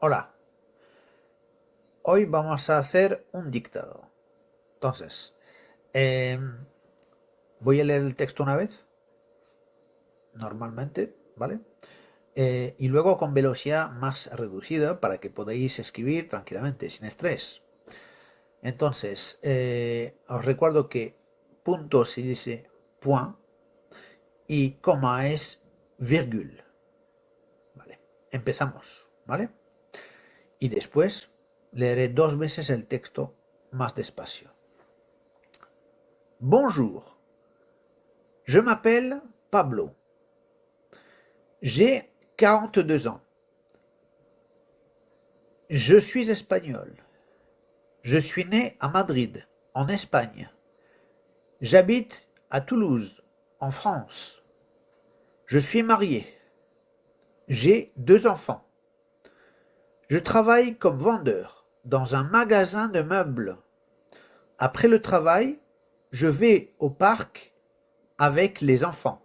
Hola, hoy vamos a hacer un dictado. Entonces, voy a leer el texto una vez, normalmente, ¿vale? Y luego con velocidad más reducida para que podáis escribir tranquilamente, sin estrés. Entonces, os recuerdo que punto se dice point y coma es virgule. Vale, empezamos, ¿vale? Y después leeré 2 veces el texto más despacio. Bonjour, je m'appelle Pablo. J'ai 42 ans. Je suis espagnol. Je suis né à Madrid, en Espagne. J'habite à Toulouse, en France. Je suis marié. J'ai 2 enfants. Je travaille comme vendeur dans un magasin de meubles. Après le travail, je vais au parc avec les enfants.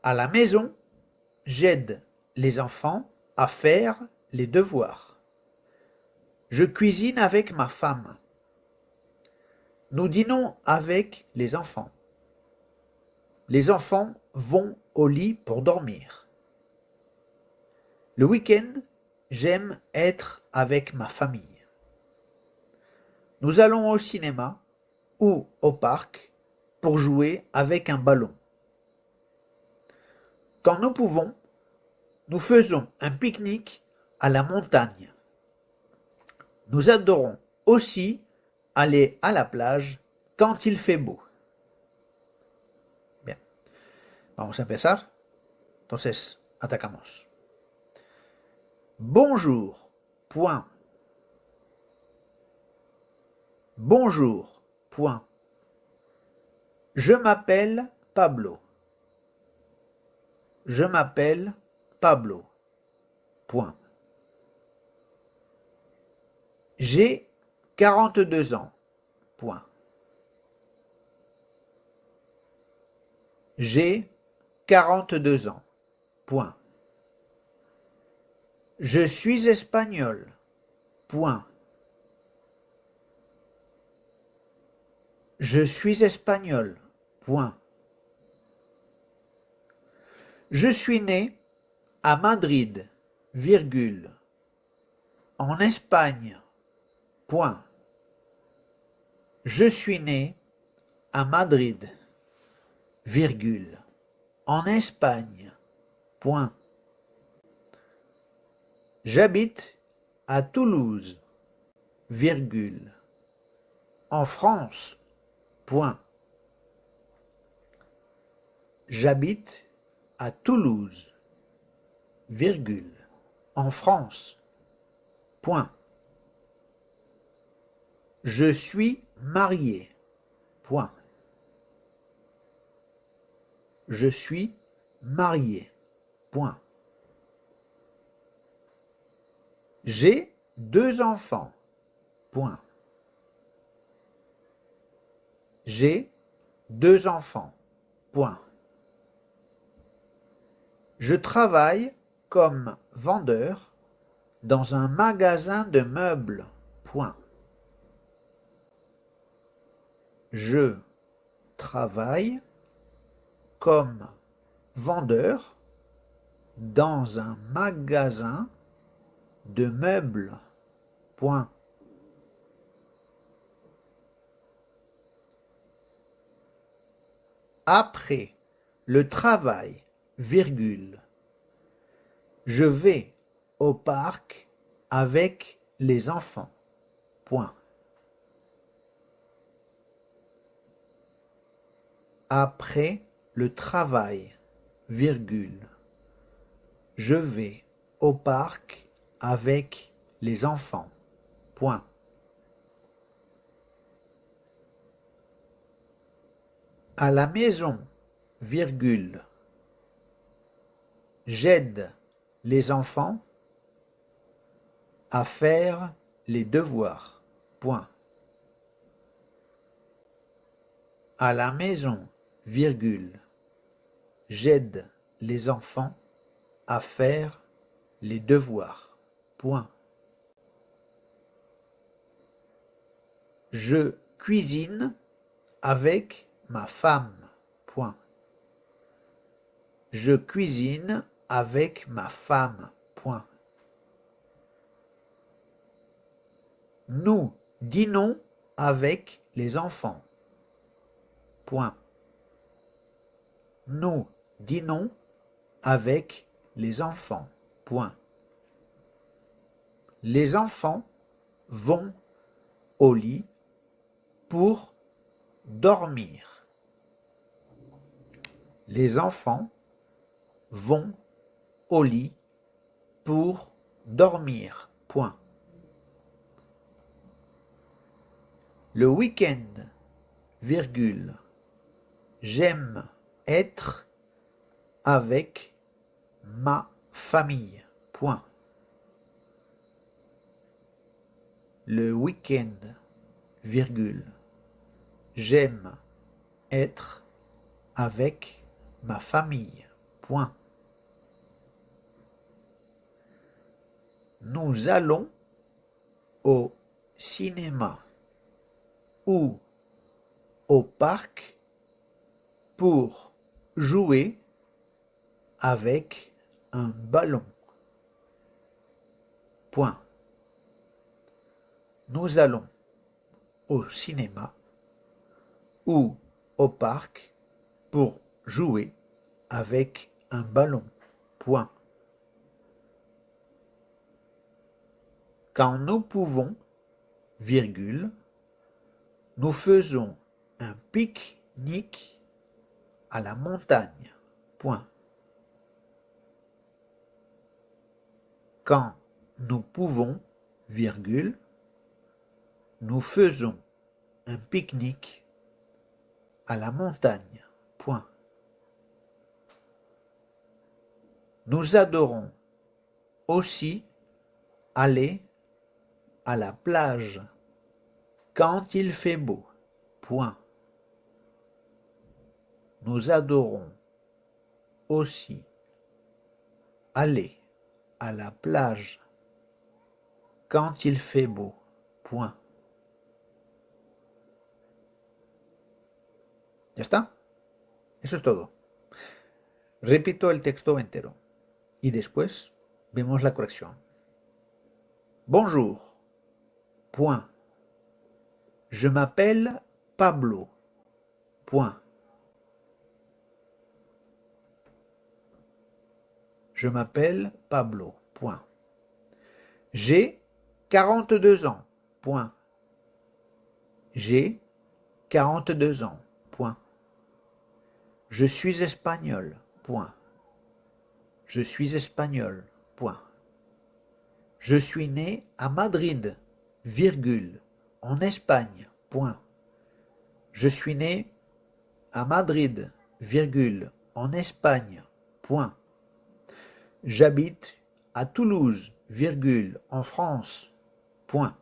À la maison, j'aide les enfants à faire les devoirs. Je cuisine avec ma femme. Nous dînons avec les enfants. Les enfants vont au lit pour dormir. Le week-end, j'aime être avec ma famille. Nous allons au cinéma ou au parc pour jouer avec un ballon. Quand nous pouvons, nous faisons un pique-nique à la montagne. Nous adorons aussi aller à la plage quand il fait beau. Bien, vamos a empezar. Entonces, atacamos. Bonjour, point. Bonjour, point. Je m'appelle Pablo. Je m'appelle Pablo, point. J'ai 42 ans, point. J'ai 42 ans, point. Je suis espagnol, point. Je suis espagnol, point. Je suis né à Madrid, virgule, en Espagne, point. Je suis né à Madrid, virgule, en Espagne, point. J'habite à Toulouse, virgule, en France, point. J'habite à Toulouse, virgule, en France, point. Je suis marié, point. Je suis marié, point. J'ai 2 enfants, point. J'ai 2 enfants, point. Je travaille comme vendeur dans un magasin de meubles, point. Je travaille comme vendeur dans un magasin de meubles, point. Après le travail, virgule, je vais au parc avec les enfants, point. Après le travail, virgule, je vais au parc avec les enfants, point. À la maison, virgule, j'aide les enfants à faire les devoirs, point. À la maison, virgule, j'aide les enfants à faire les devoirs, Point. Je cuisine avec ma femme. Point. Je cuisine avec ma femme. Point. Nous dînons avec les enfants. Point. Nous dînons avec les enfants. Point. Les enfants vont au lit pour dormir. Les enfants vont au lit pour dormir. Point. Le week-end, virgule, j'aime être avec ma famille. Point. Le week-end, virgule, j'aime être avec ma famille. Point. Nous allons au cinéma ou au parc pour jouer avec un ballon. Point. Nous allons au cinéma ou au parc pour jouer avec un ballon. Point. Quand nous pouvons, virgule, nous faisons un pique-nique à la montagne. Point. Quand nous pouvons, virgule, nous faisons un pique-nique à la montagne. Point. Nous adorons aussi aller à la plage quand il fait beau. Point. Nous adorons aussi aller à la plage quand il fait beau. Point. ¿Ya está? Eso es todo. Repito el texto entero y después vemos la corrección. Bonjour. Point. Je m'appelle Pablo. Point. Je m'appelle Pablo. Point. J'ai 42 ans. Point. J'ai 42 ans. Point. Je suis espagnol. Point. Je suis espagnol. Point. Je suis né à Madrid, virgule, en Espagne. Point. Je suis né à Madrid, virgule, en Espagne. Point. J'habite à Toulouse, virgule, en France. Point.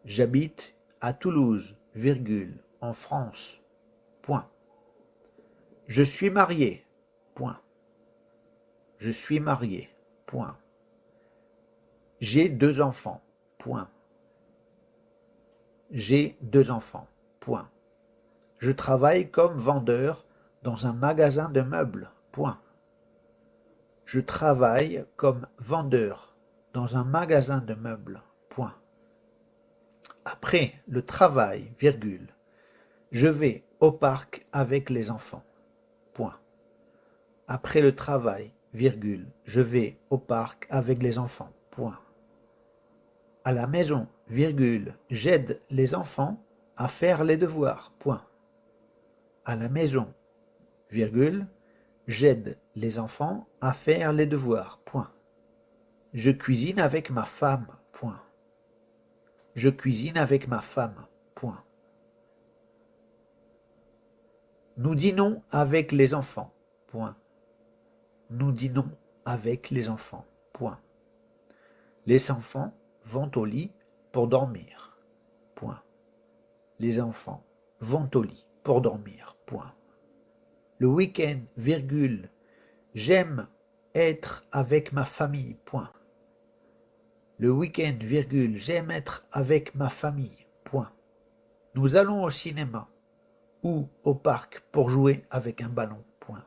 J'habite à Toulouse, virgule, en France. Point. Je suis marié. Point. Je suis marié. Point. J'ai 2 enfants. Point. J'ai 2 enfants. Point. Je travaille comme vendeur dans un magasin de meubles. Point. Je travaille comme vendeur dans un magasin de meubles. Point. Après le travail, virgule, je vais au parc avec les enfants. Point. Après le travail, virgule, je vais au parc avec les enfants. Point. À la maison, virgule, j'aide les enfants à faire les devoirs. Point. À la maison, virgule, j'aide les enfants à faire les devoirs. Point. Je cuisine avec ma femme. Point. Je cuisine avec ma femme. Point. Nous dînons avec les enfants. Point. Nous dînons avec les enfants. Point. Les enfants vont au lit pour dormir. Point. Les enfants vont au lit pour dormir. Point. Le week-end, virgule, j'aime être avec ma famille. Point. Le week-end, virgule, j'aime être avec ma famille. Point. Nous allons au cinéma ou au parc pour jouer avec un ballon. Point.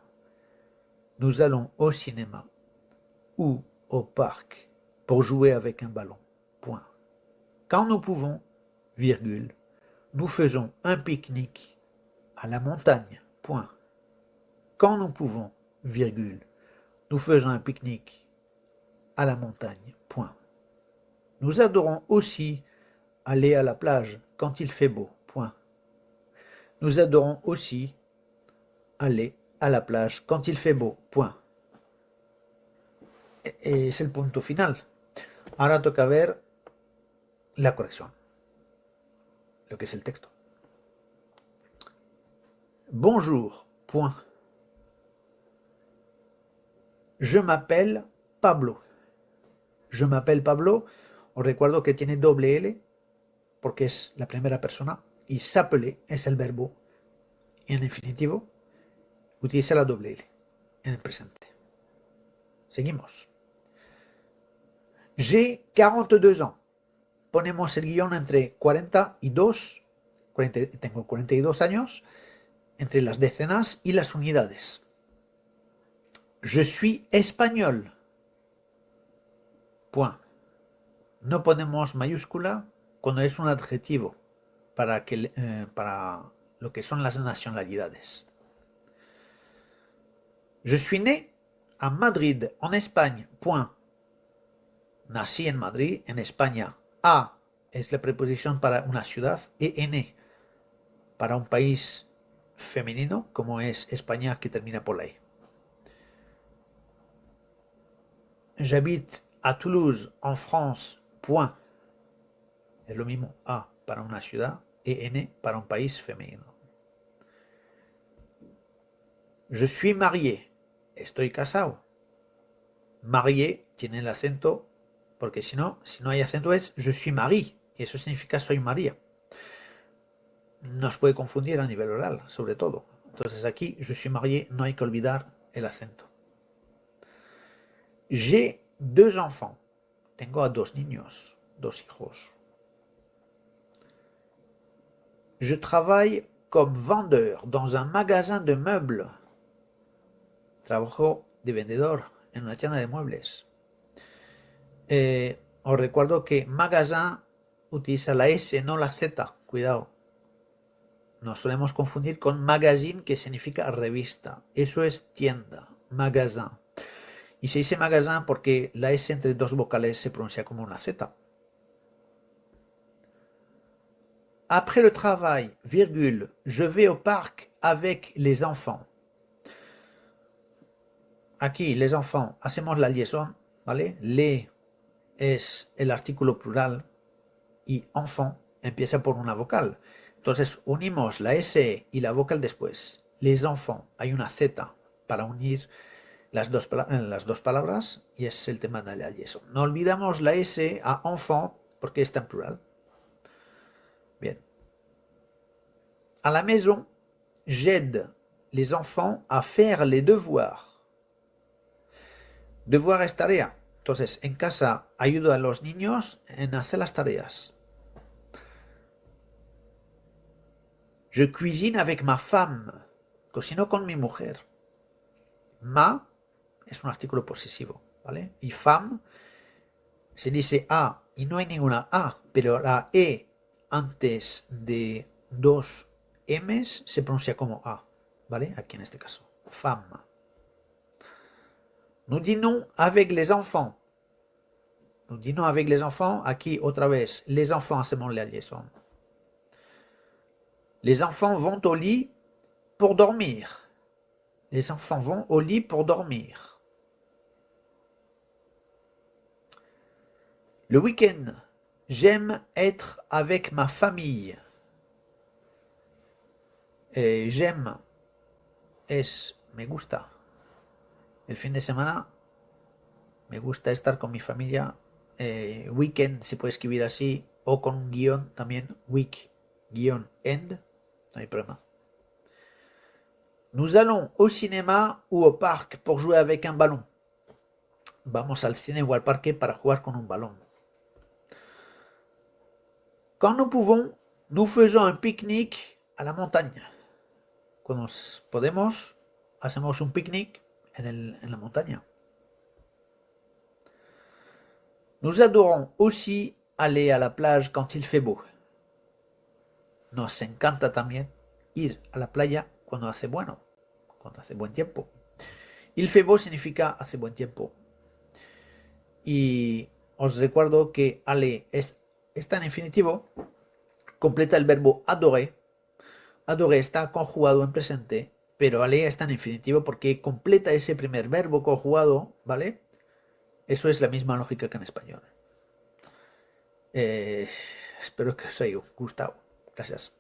Nous allons au cinéma ou au parc pour jouer avec un ballon. Point. Quand nous pouvons, virgule, nous faisons un pique-nique à la montagne. Point. Quand nous pouvons, virgule, nous faisons un pique-nique à la montagne. Point. Nous adorons aussi aller à la plage quand il fait beau. Point. Nous adorons aussi aller à la plage quand il fait beau. Point. Es el punto final. Ahora toca ver la corrección, lo que es el texto. Bonjour. Point. Je m'appelle Pablo. Je m'appelle Pablo. Os recuerdo que tiene doble L porque es la primera persona y s'appeler es el verbo en infinitivo. Utiliza la doble L en el presente. Seguimos. J'ai 42 ans. Ponemos el guión entre 42, tengo 42 años, entre las decenas y las unidades. Je suis espagnol. Point. No ponemos mayúscula cuando es un adjetivo para lo que son las nacionalidades. Je suis né à Madrid, en Espagne. Point. Nací en Madrid, en España. A es la preposición para una ciudad y N para un país femenino, como es España, que termina por la E. J'habite à Toulouse, en France. Point. Es lo mismo A para una ciudad y N para un país femenino. Je suis marié. Estoy casado. Marié tiene el acento porque si no hay acento es je suis Marie y eso significa soy María. Nos puede confundir a nivel oral, sobre todo. Entonces aquí je suis marié, no hay que olvidar el acento. J'ai 2 enfants. Tengo a 2 niños, 2 hijos. Je travaille comme vendeur dans un magasin de meubles. Trabajo de vendedor en una tienda de muebles. Os recuerdo que magasin utiliza la S, no la Z. Cuidado. Nos solemos confundir con magazine, que significa revista. Eso es tienda, magasin. Y se dice magasin porque la S entre dos vocales se pronuncia como una Z. Après le travail, virgule, je vais au parc avec les enfants. Aquí, les enfants, hacemos la liaison, ¿vale? Les es el artículo plural y enfant empieza por una vocal. Entonces unimos la S y la vocal después. Les enfants, hay una Z para unir las dos palabras y es el tema de la liaison. No olvidamos la S a enfant porque está en plural. Bien. À la maison, j'aide les enfants à faire les devoirs. Devoir es tarea. Entonces, en casa ayudo a los niños en hacer las tareas. Je cuisine avec ma femme. Cocino con mi mujer. Ma es un artículo posesivo, ¿vale? Y femme se dice a y no hay ninguna a, pero la e antes de dos m's se pronuncia como a, ¿vale? Aquí en este caso, femme. Nous dînons avec les enfants. Nous dînons avec les enfants. Aquí otra vez, les enfants hacemos la liaison. Les enfants vont au lit pour dormir. Les enfants vont au lit pour dormir. Le week-end, j'aime être avec ma famille. J'aime es me gusta. El fin de semana me gusta estar con mi familia. Weekend se puede escribir así o con un guión también. Week, guión, end. No hay problema. Nous allons au cinéma ou au parc pour jouer avec un ballon. Vamos al cine o al parque para jugar con un balón. Quand nous pouvons, nous faisons un pique-nique à la montagne. Cuando podemos, hacemos un picnic en la montaña. Nous adorons aussi aller à la plage quand il fait beau. Nos encanta también ir a la playa cuando hace bueno, cuando hace buen tiempo. Il fait beau significa hace buen tiempo. Y os recuerdo que aller está en infinitivo, completa el verbo adorer. Adorer está conjugado en presente, pero aller está en infinitivo porque completa ese primer verbo conjugado, ¿vale? Eso es la misma lógica que en español. Espero que os haya gustado. Gracias.